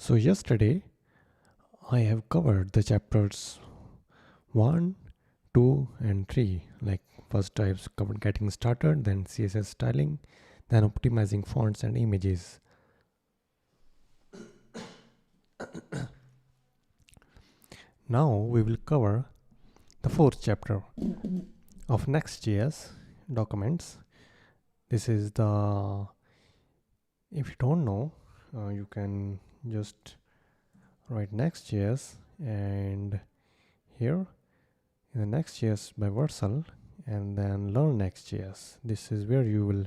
So yesterday I have covered the chapters 1, 2 and 3. Like first I've covered getting started, then CSS styling, then optimizing fonts and images. Now we will cover the fourth chapter of Next.js documents. This is the, if you don't know, you can just write Next.js and here in the Next.js by Versal and then learn Next.js. This is where you will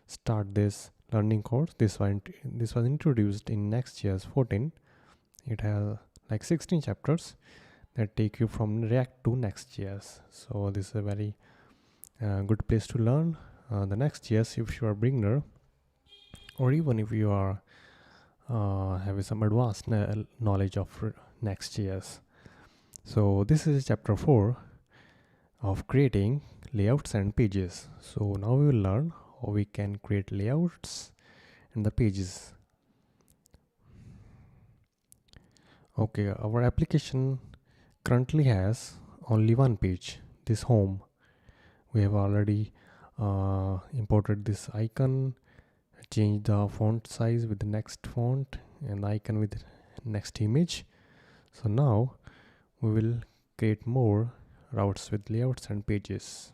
start this learning course. This was introduced in Next.js 14. It has like 16 chapters that take you from React to Next.js. So this is a very good place to learn the Next.js if you are a beginner, or even if you are having some advanced knowledge of Next.js. So this is chapter 4 of creating layouts and pages. So now we will learn how we can create layouts and the pages. Okay, our application currently has only one page, this home. We have already imported this icon, changed the font size with the next font and the icon with next image. So now we will create more routes with layouts and pages.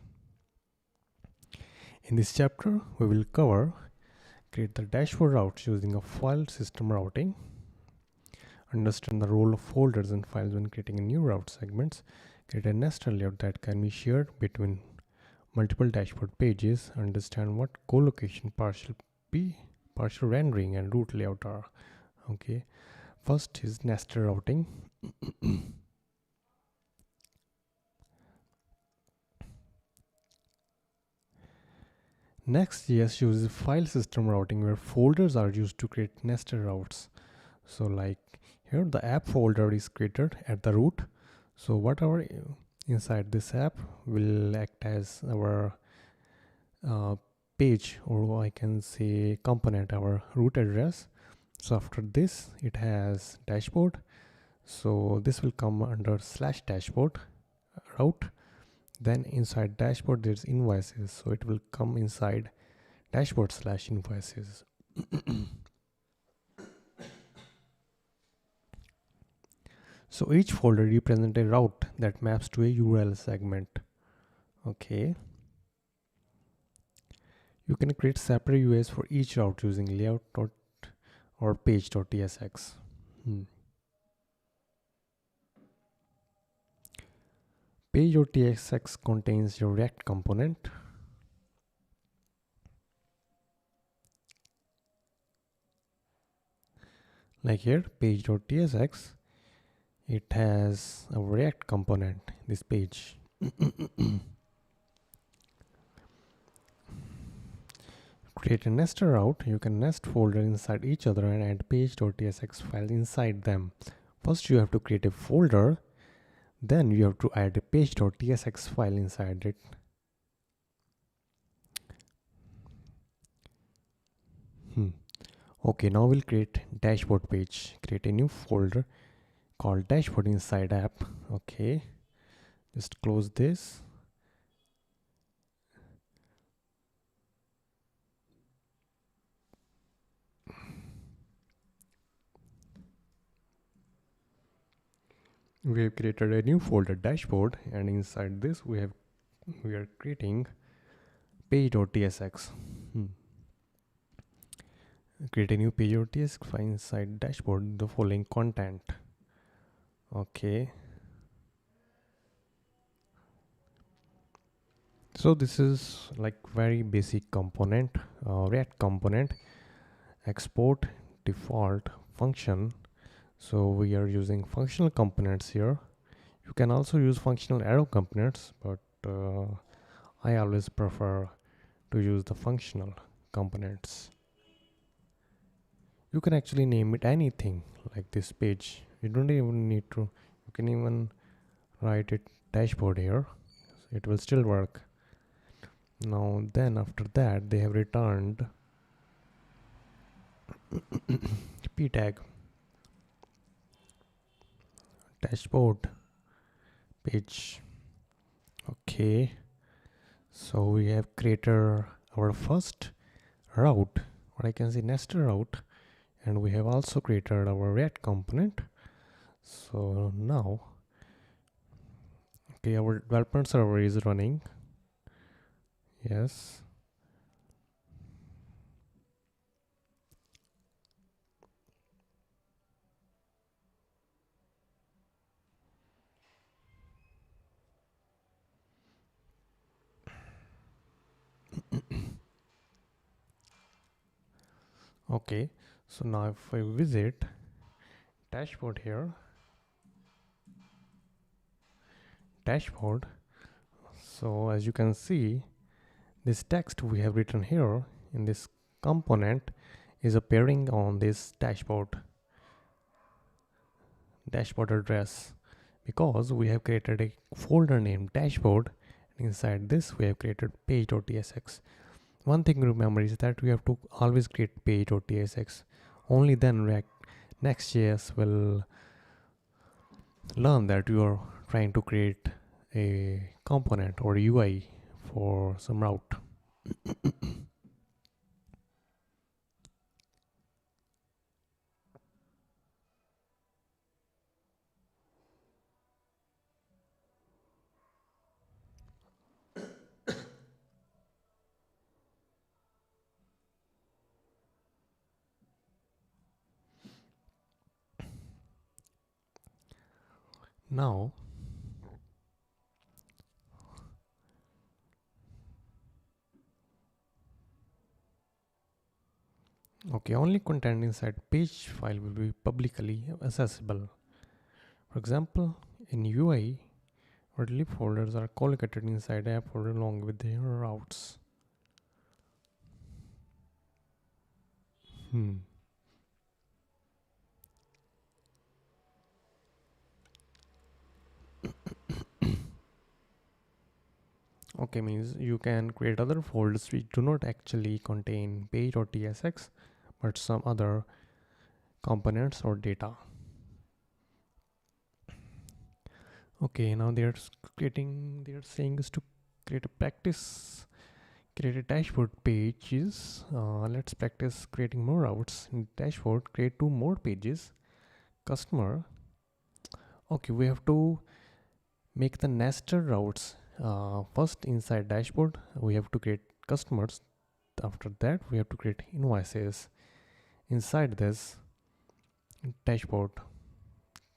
In this chapter we will cover create the dashboard routes using a file system routing, understand the role of folders and files when creating a new route segments, create a nested layout that can be shared between multiple dashboard pages, understand what co-location, partial rendering and root layout are. Okay, first is nested routing. Next.js uses file system routing where folders are used to create nested routes. So like here the app folder is created at the root. So whatever inside this app will act as our page, or I can say component, our root address. So after this it has dashboard. So this will come under /dashboard route. Then inside dashboard there's invoices, so it will come inside dashboard /invoices. So each folder represents a route that maps to a URL segment. Okay, you can create separate UIs for each route using layout or page.tsx. Page.tsx contains your React component. Like here, page.tsx, it has a React component, this page. Create a nested route. You can nest folders inside each other and add page.tsx files inside them. First you have to create a folder, then you have to add a page.tsx file inside it. Okay, now we'll create dashboard page. Create a new folder called dashboard inside app. Okay, just close this. We have created a new folder dashboard, and inside this we are creating page.tsx. Create a new page.tsx file inside dashboard, the following content. Okay, so this is like very basic component, React component, export default function. So we are using functional components here. You can also use functional arrow components, but I always prefer to use the functional components. You can actually name it anything like this page. You don't even need to, you can even write it dashboard here. It will still work. Now then after that they have returned p tag. dashboard page. Okay, so we have created our first route, or I can say nested route, and we have also created our React component. So now, okay, our development server is running. Yes. Okay, so now if I visit dashboard here, dashboard, so as you can see, this text we have written here in this component is appearing on this dashboard address, because we have created a folder named dashboard, and inside this we have created page.tsx. One thing to remember is that we have to always create page.tsx. Only then React Next.js will learn that you are trying to create a component or UI for some route. Now, okay, only content inside page file will be publicly accessible. For example, in UI, our lib folders are collocated inside app folder along with their routes. Okay, means you can create other folders which do not actually contain page or tsx, but some other components or data. Okay, now they're saying is to create a dashboard pages. Let's practice creating more routes in dashboard. Create 2 more pages. Customer. Okay, we have to make the nested routes. First, inside dashboard, we have to create customers. After that, we have to create invoices. Inside this dashboard,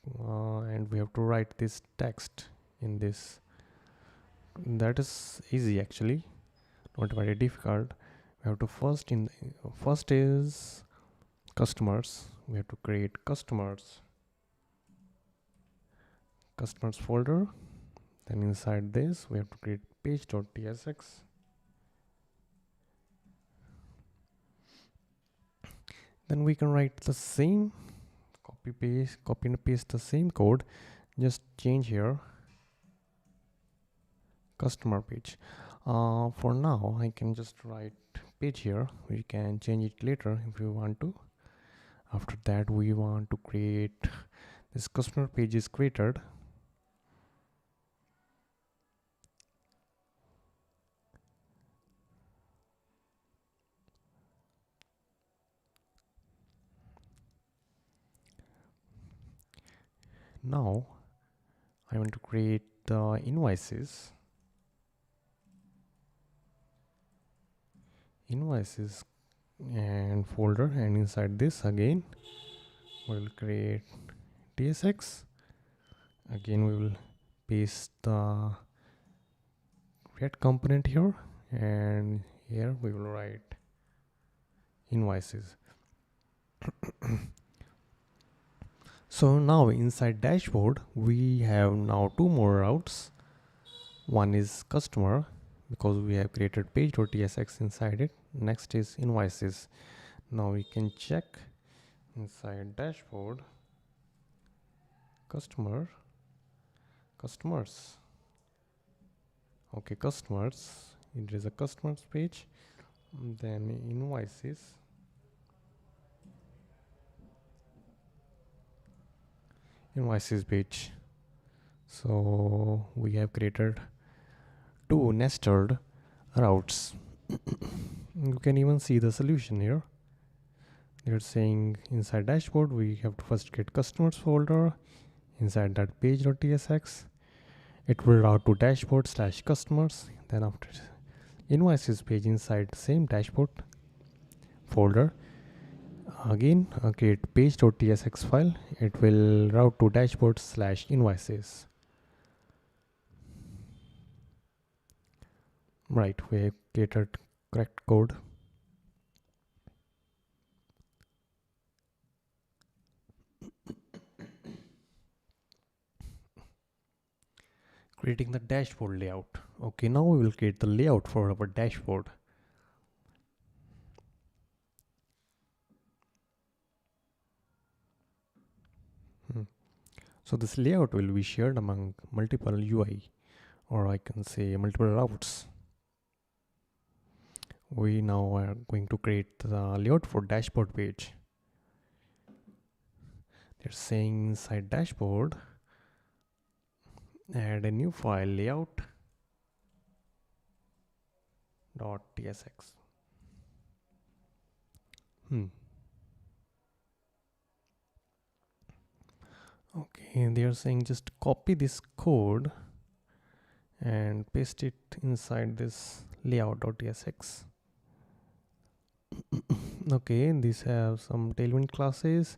and we have to write this text in this. That is easy actually, not very difficult. We have to first is customers. We have to create customers folder. Then inside this we have to create page.tsx. Then we can write the same, copy and paste the same code, just change here customer page. For now I can just write page here. We can change it later if we want to. After that, we want to create this customer page is created. Now I want to create the invoices and folder, and inside this again we'll create tsx. Again we will paste the React component here, and here we will write invoices. So now inside dashboard we have now 2 more routes. One is customer, because we have created page.tsx inside it. Next is invoices. Now we can check inside dashboard customers. Okay, customers, it is a customers page. Then invoices page. So we have created two nested routes. You can even see the solution here. They're saying inside dashboard we have to first get customers folder. Inside that page.tsx, it will route to dashboard slash customers. Then after invoices page inside same dashboard folder, again create page.tsx file. It will route to dashboard slash invoices. Right, we have created correct code. Creating the dashboard layout. Okay, now we will create the layout for our dashboard. So this layout will be shared among multiple UI, or I can say multiple routes. We now are going to create the layout for dashboard page. They're saying inside dashboard, add a new file layout.tsx. Okay, they are saying just copy this code and paste it inside this layout.tsx. Okay, these have some tailwind classes.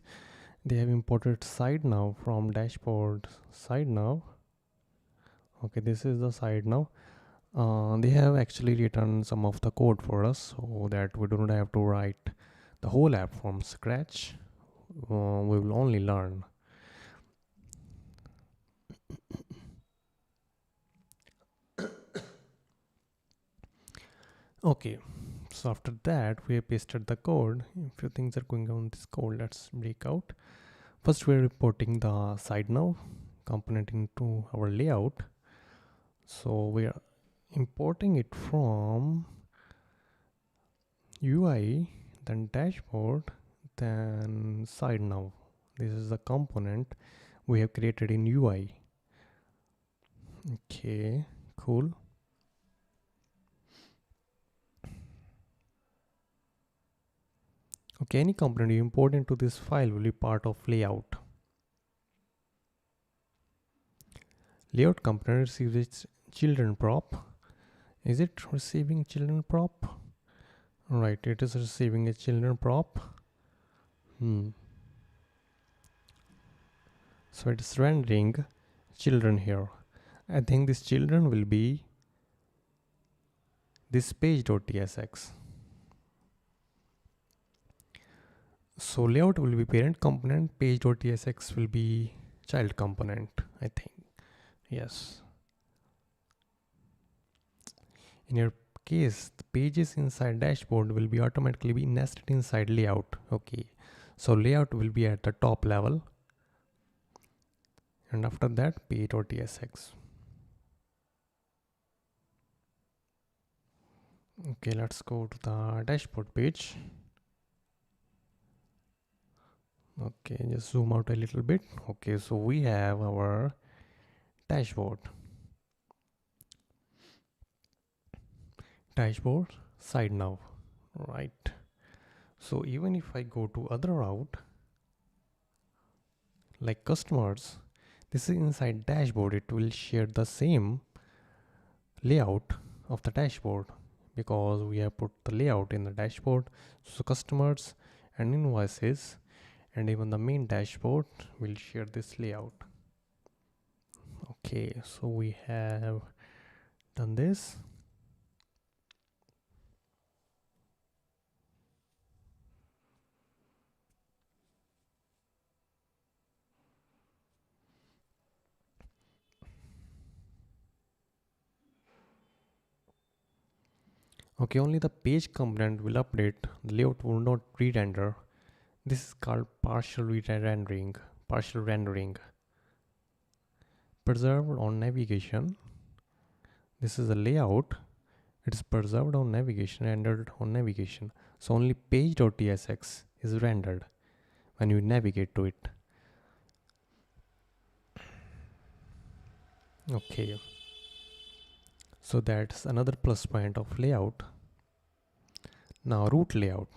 They have imported side now from dashboard side now. Okay, this is the side now. They have actually written some of the code for us so that we don't have to write the whole app from scratch. We will only learn. Okay, so after that we have pasted the code. A few things are going on this code. Let's break out. First we're importing the side now component into our layout. So we are importing it from UI, then dashboard, then side now. This is the component we have created in UI. Okay, cool. Okay, any component you import into this file will be part of layout. Layout component receives its children prop. Is it receiving children prop? Right, it is receiving a children prop. So it is rendering children here. I think this children will be this page.tsx. So layout will be parent component, page.tsx will be child component, I think. Yes. In your case, the pages inside dashboard will be automatically be nested inside layout. Okay. So layout will be at the top level. And after that, page.tsx. Okay, let's go to the dashboard page. Okay, just zoom out a little bit. Okay, so we have our dashboard. Dashboard side now, right? So even if I go to other route, like customers, this is inside dashboard, it will share the same layout of the dashboard because we have put the layout in the dashboard. So customers and invoices and even the main dashboard will share this layout. Okay, so we have done this. Okay, only the page component will update. The layout will not re-render. This is called partial rendering. Partial rendering. Preserved on navigation. This is a layout. It is preserved on navigation, rendered on navigation. So only page.tsx is rendered when you navigate to it. Okay, so that's another plus point of layout. Now root layout.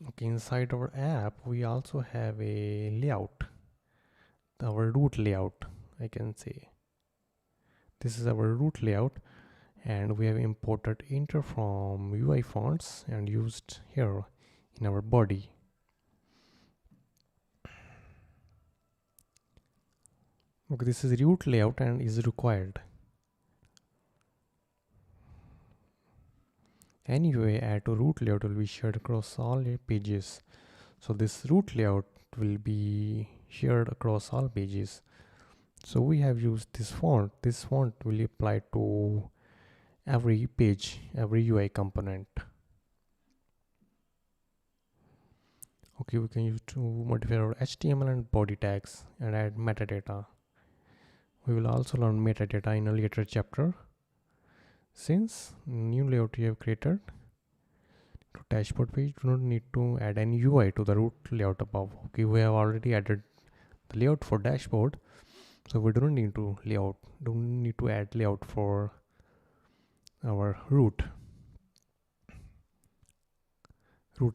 Okay, inside our app we also have a layout, our root layout. I can say this is our root layout, and we have imported inter from UI fonts and used here in our body. Okay, this is root layout and is required. Any UI add to root layout will be shared across all your pages. So this root layout will be shared across all pages. So we have used this font. This font will apply to every page, every UI component. Okay, we can use to modify our HTML and body tags and add metadata. We will also learn metadata in a later chapter. Since new layout you have created to dashboard page, do not need to add any UI to the root layout above. Okay, we have already added the layout for dashboard, so we don't need to add layout for our root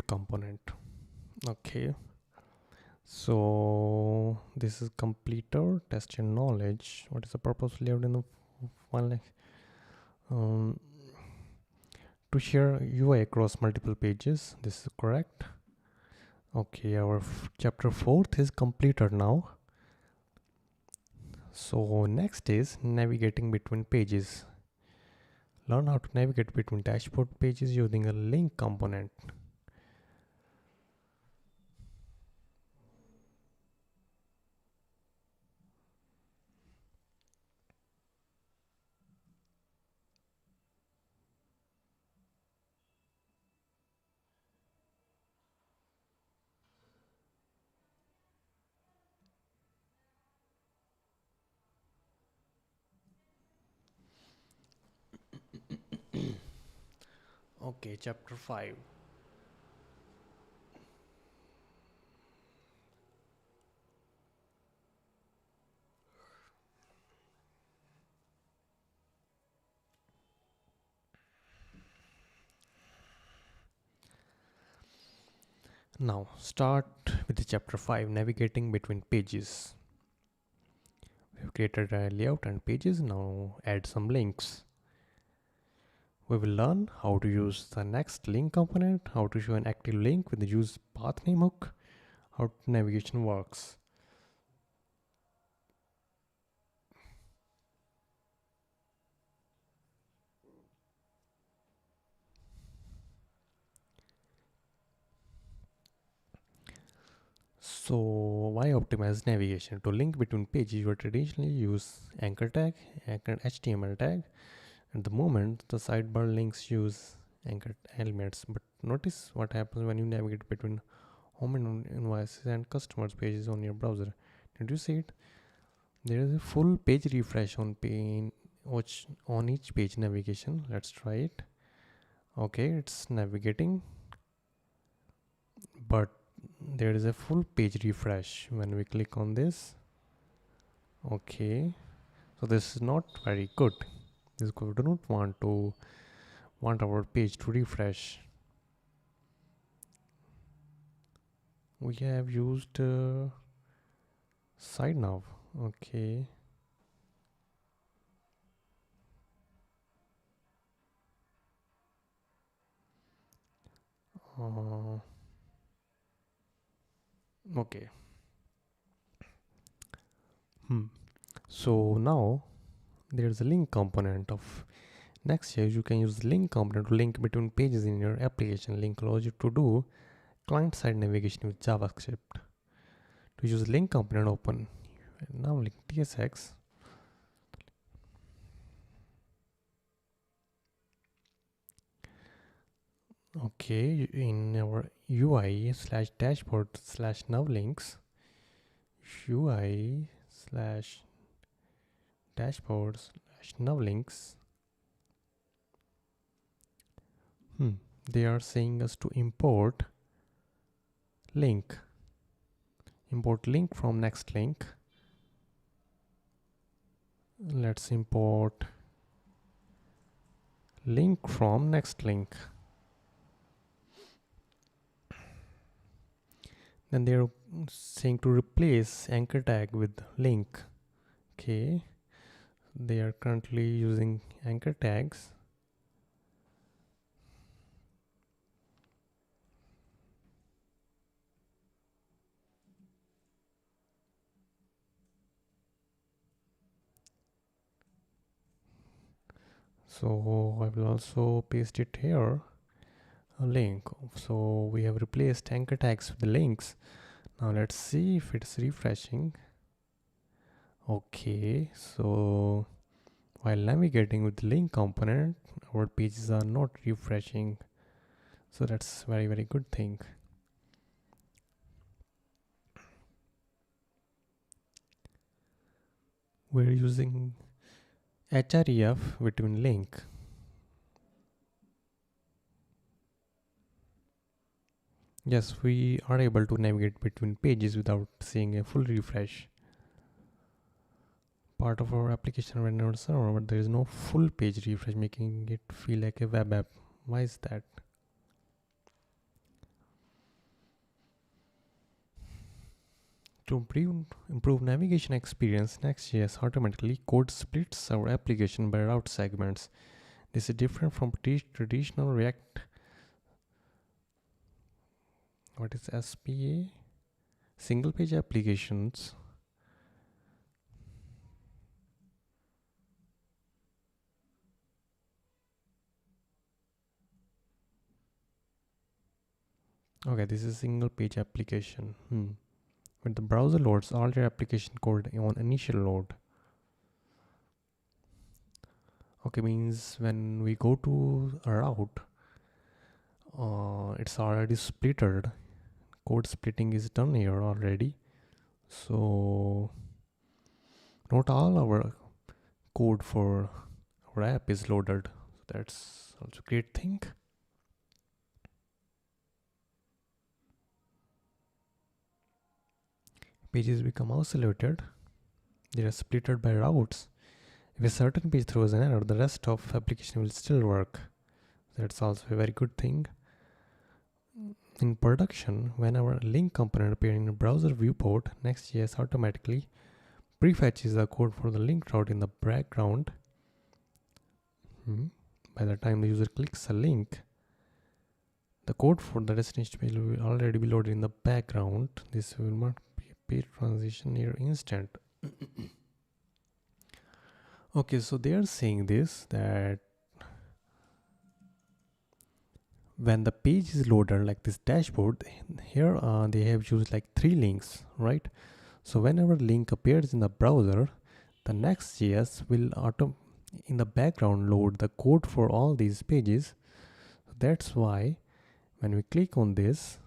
component. Okay, so this is completer test your knowledge. What is the purpose of layout in the file? To share UI across multiple pages. This is correct. Okay, our chapter 4th is completed now. So next is navigating between pages. Learn how to navigate between dashboard pages using a link component. Okay, chapter 5. Now start with the chapter 5, navigating between pages. We have created a layout and pages. Now add some links. We will learn how to use the next link component, how to show an active link with the use path name hook, how navigation works. So why optimize navigation? To link between pages, you traditionally use anchor tag, anchor HTML tag. At the moment, the sidebar links use anchored elements, but notice what happens when you navigate between home and invoices and customers pages on your browser. Did you see it? There is a full page refresh on each page navigation. Let's try it. Okay, it's navigating, but there is a full page refresh when we click on this. Okay, so this is not very good. We do not want our page to refresh. We have used side nav. Okay, uh, okay. So now there's a link component of Next.js. You can use the link component to link between pages in your application. Link allows you to do client-side navigation with JavaScript. To use link component, open now link tsx. Okay, in our UI slash dashboard slash now links, UI slash dashboard slash now links. they are saying us to import link. Import link from next link. Let's import link from next link. Then they're saying to replace anchor tag with link. Okay, they are currently using anchor tags. So I will also paste it here, a link. So we have replaced anchor tags with the links. Now let's see if it's refreshing. Okay, so while navigating with the link component, our pages are not refreshing. So that's very good thing. We're using href between link. Yes, we are able to navigate between pages without seeing a full refresh. Part of our application running on server, but there is no full page refresh, making it feel like a web app. Why is that? To improve navigation experience, Next.js automatically code splits our application by route segments. This is different from traditional React. What is SPA? Single page applications. Okay, this is single page application. When the browser loads all your application code on initial load. Okay, means when we go to a route, it's already splitted. Code splitting is done here already. So not all our code for our app is loaded. So that's also a great thing. Pages become isolated. They are splitted by routes. If a certain page throws an error, the rest of application will still work. That's also a very good thing. In production, when our link component appears in the browser viewport, Next.js automatically prefetches the code for the link route in the background. By the time the user clicks a link, the code for the destination page will already be loaded in the background. This will not be a page transition near instant. Okay, so they are saying this, that when the page is loaded like this dashboard, here they have used like 3 links, right? So whenever link appears in the browser, the Next.js will in the background load the code for all these pages. So that's why when we click on this,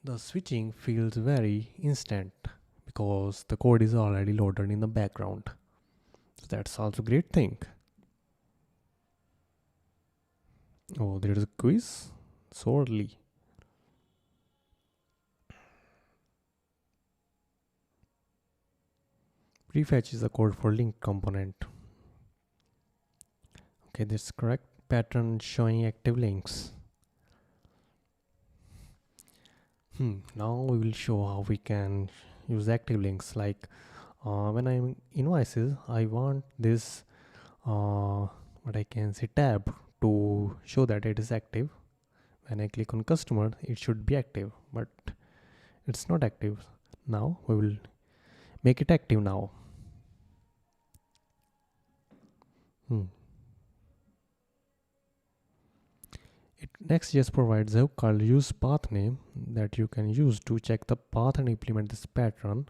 the switching feels very instant because the code is already loaded in the background. So that's also a great thing. Oh, there is a quiz. Sorely. Prefetch is the code for link component. Okay, that's correct. Pattern showing active links. Now we will show how we can use active links. Like when I'm invoices, I want this what I can say tab to show that it is active. When I click on customer, it should be active, but it's not active. Now we will make it active now. Next.js provides a hook called use path name that you can use to check the path and implement this pattern.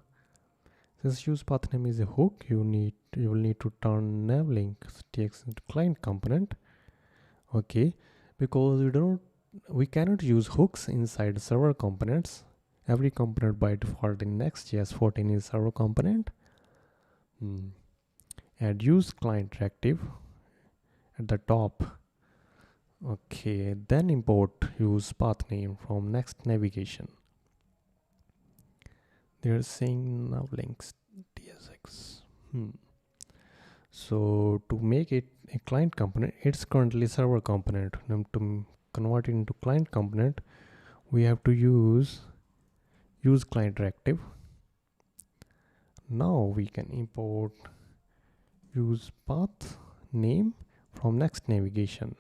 Since use path name is a hook, you will need to turn navlink.txt into client component. Okay, because we cannot use hooks inside server components. Every component by default in Next.js 14 is server component. Add use client active. at the top. Okay, then import use path name from next navigation. They're saying now links tsx. So to make it a client component, it's currently server component. Now to convert it into client component, we have to use client directive. Now we can import use path name from next navigation.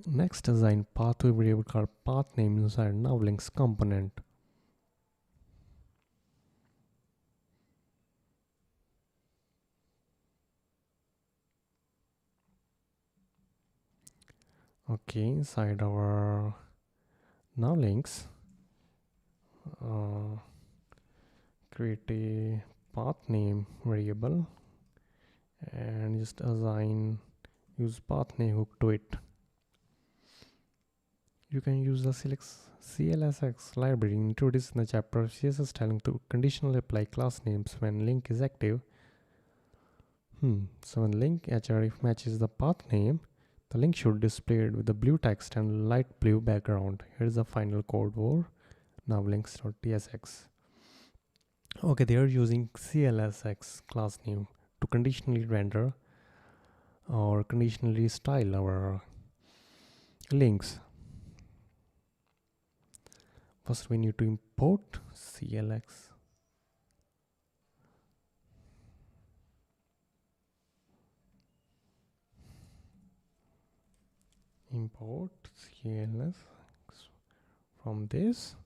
Next assign path to a variable called path name inside now links component. Okay, inside our now links, create a path name variable and just assign use path name hook to it. You can use the CLSX library introduced in the chapter of CSS styling to conditionally apply class names when link is active. So when link href matches the path name, the link should display it with the blue text and light blue background. Here's the final code for now links.tsx. Okay, they are using CLSX class name to conditionally render or conditionally style our links. First we need to import CLX. Import CLS from this,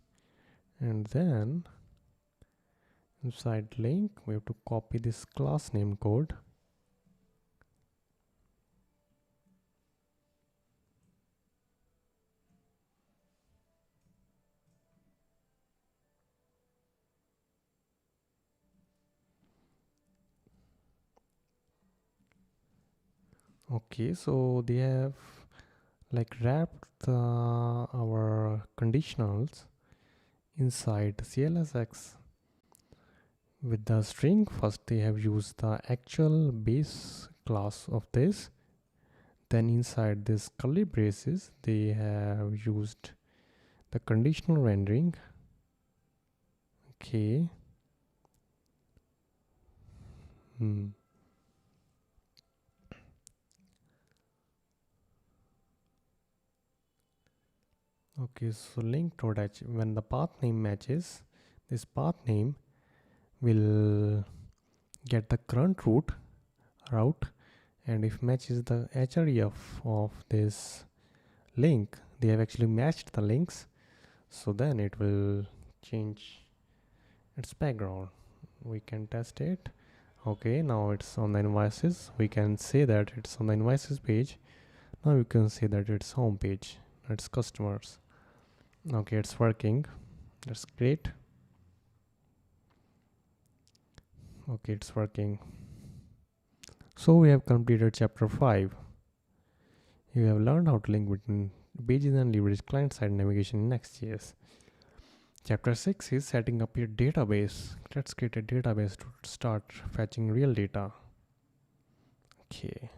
and then inside link we have to copy this class name code. Okay, so they have like wrapped our conditionals inside CLSX with the string. First they have used the actual base class of this, then inside this curly braces they have used the conditional rendering. Okay. Okay, so link.h, when the path name matches, this path name will get the current route, and if matches the href of this link, they have actually matched the links, so then it will change its background. We can test it. Okay, now it's on the invoices. We can say that it's on the invoices page. Now you can see that it's home page, it's customers. Okay, it's working. That's great. Okay, it's working. So we have completed chapter 5. You have learned how to link between pages and leverage client-side navigation in Next.js. Chapter 6 is setting up your database. Let's create a database to start fetching real data. Okay.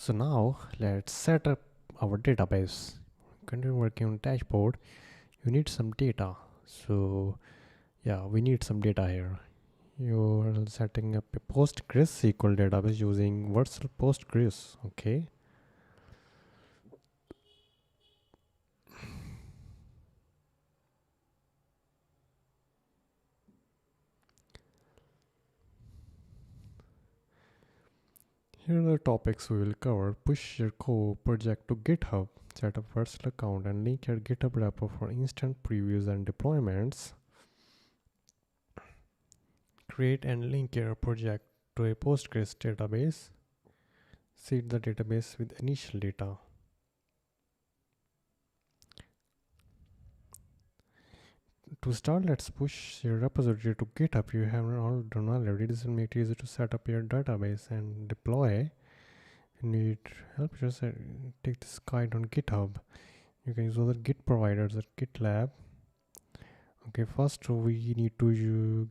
So now let's set up our database. Continue working on dashboard. You need some data. So yeah, we need some data here. You're setting up a PostgreSQL database using virtual Postgres. Okay. Here are the topics we will cover. Push your core project to GitHub. Set up virtual account and link your GitHub repo for instant previews and deployments. Create and link your project to a Postgres database. Seed the database with initial data. To start, let's push your repository to GitHub. You haven't all done already. This will make it easy to set up your database and deploy. You need help, just take this guide on GitHub. You can use other Git providers or GitLab. Okay, first we need to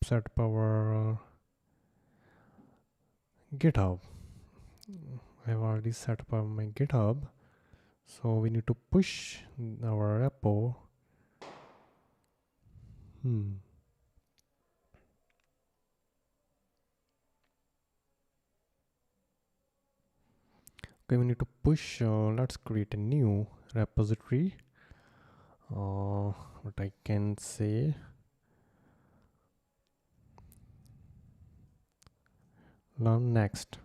set up our GitHub. I have already set up my GitHub, so we need to push our repo. Okay, we need to push. Let's create a new repository. What I can say, learn next.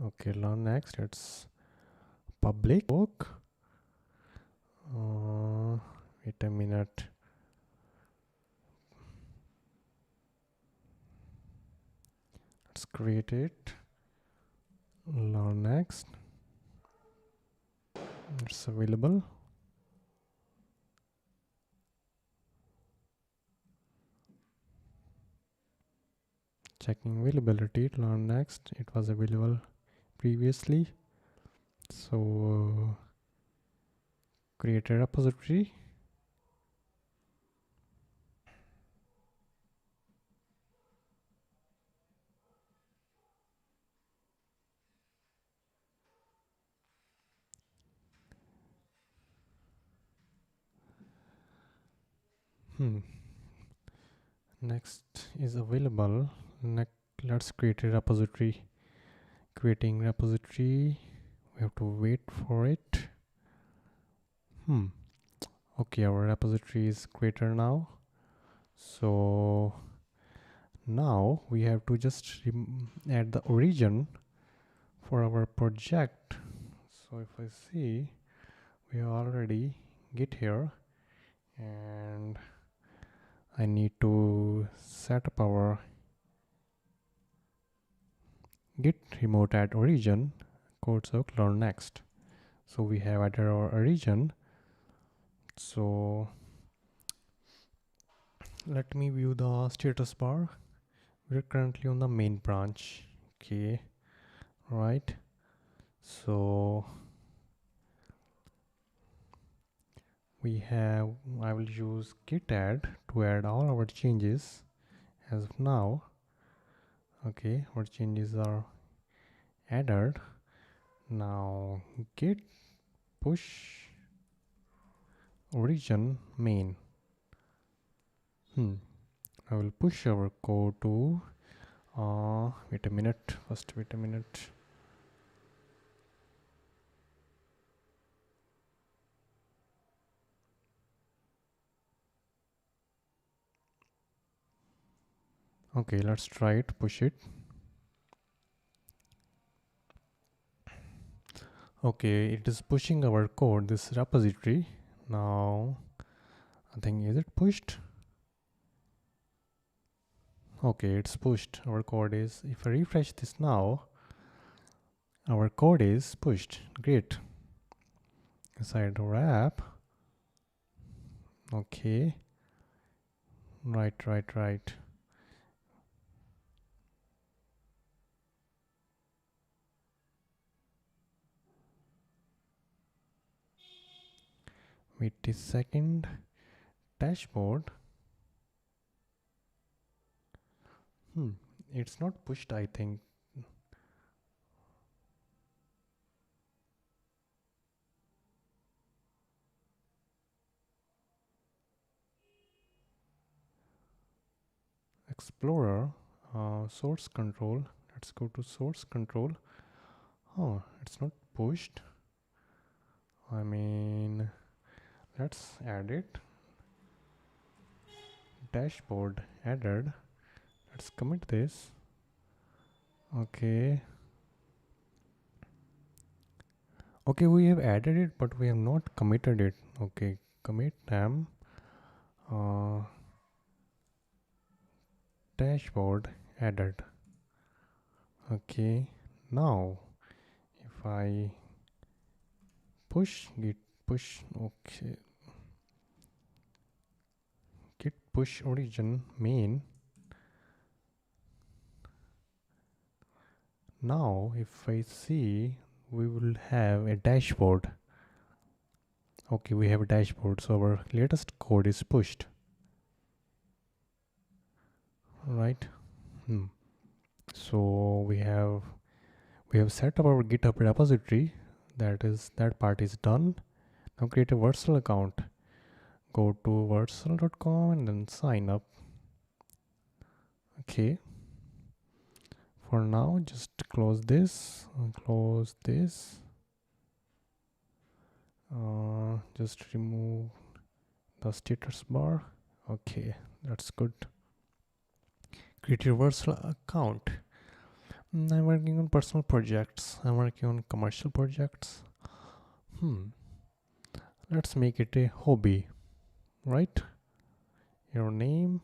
Okay, learn next. It's public book. Wait a minute. Let's create it. Learn next. It's available. Checking availability. Learn next. It was available previously. So create a repository. Next is available. Let's create a repository. Creating repository. We have to wait for it. Okay, our repository is created now. So now we have to just add the origin for our project. So if I see, we already get here, and I need to set up our git remote add origin code soak learn next. So we have added our origin. So let me view the status bar. We're currently on the main branch. Okay, right. So we have, I will use git add to add all our changes as of now. Okay, our changes are added. Now git push origin main. I will push our code to wait a minute, first wait a minute. Okay, let's try it, push it. Okay, it is pushing our code, this repository. Now I think, is it pushed? Okay, it's pushed. Our code is, if I refresh this now, our code is pushed. Great. Inside our app. Okay. Right. Wait a second. Dashboard. It's not pushed, I think. Explorer, source control. Let's go to source control. Oh, it's not pushed. I mean, let's add it. Dashboard added. Let's commit this. Okay. Okay, we have added it, but we have not committed it. Okay, commit them. Dashboard added. Okay, now if I push git push, okay, git push origin main. Now if I see, we will have a dashboard. Okay, we have a dashboard, so our latest code is pushed, right? So we have set up our GitHub repository. That part is done. Now create a Vercel account. Go to vercel.com and then sign up. Okay. For now, just close this and close this. Just remove the status bar. Okay, that's good. Create your Vercel account. I'm working on personal projects. I'm working on commercial projects. Let's make it a hobby, right? Your name,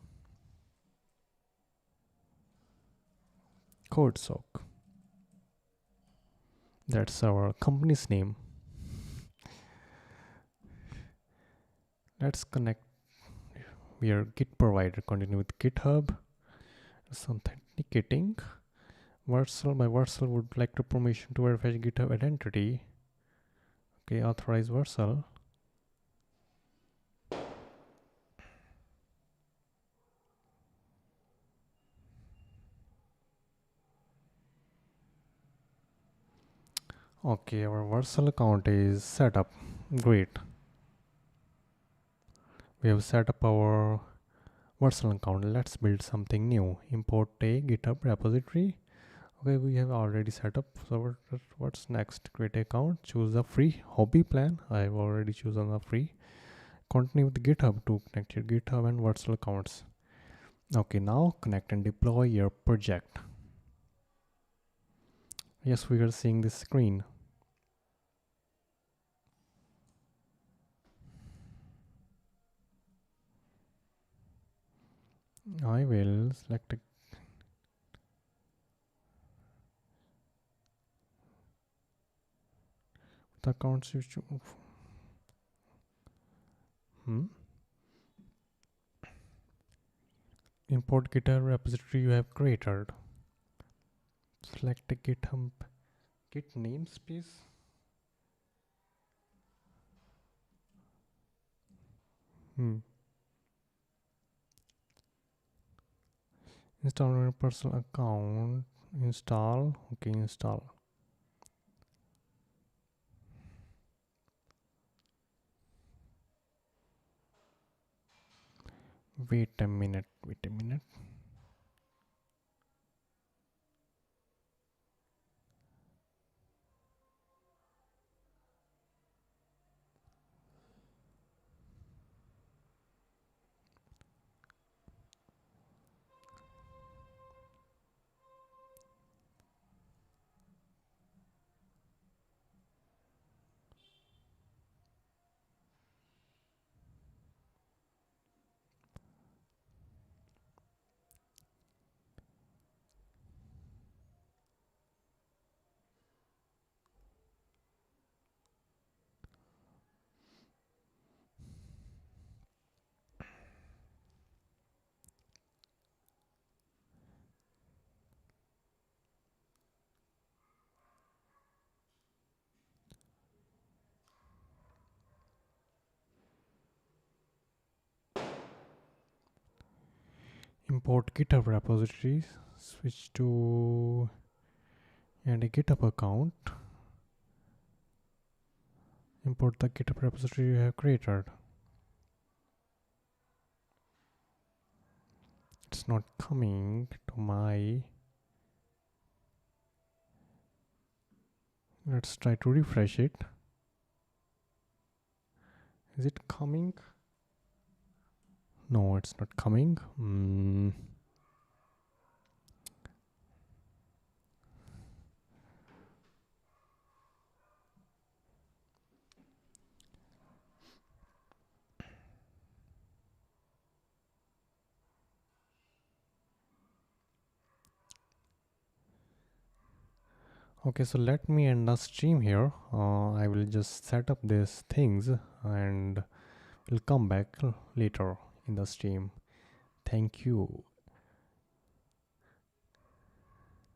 CodeSock. That's our company's name. Let's connect. We are Git provider. Continue with GitHub. It's authenticating. Vercel. My Vercel would like to permission to verify GitHub identity. Okay, authorize Vercel. Okay, our Vercel account is set up. Great. We have set up our Vercel account. Let's build something new. Import a GitHub repository. Okay, we have already set up. So what's next? Create an account. Choose a free hobby plan. I have already chosen a free. Continue with GitHub to connect your GitHub and Vercel accounts. Okay, now connect and deploy your project. Yes, we are seeing this screen. I will select the accounts you choose. Import GitHub repository you have created. Select a GitHub Git namespace. Install on your personal account. Install. Okay, install. Wait a minute. Import GitHub repositories. Switch to and a GitHub account. Import the GitHub repository you have created. It's not coming to my. Let's try to refresh it. Is it coming? No, it's not coming. Okay, so let me end the stream here. I will just set up these things and we'll come back later in the stream. Thank you.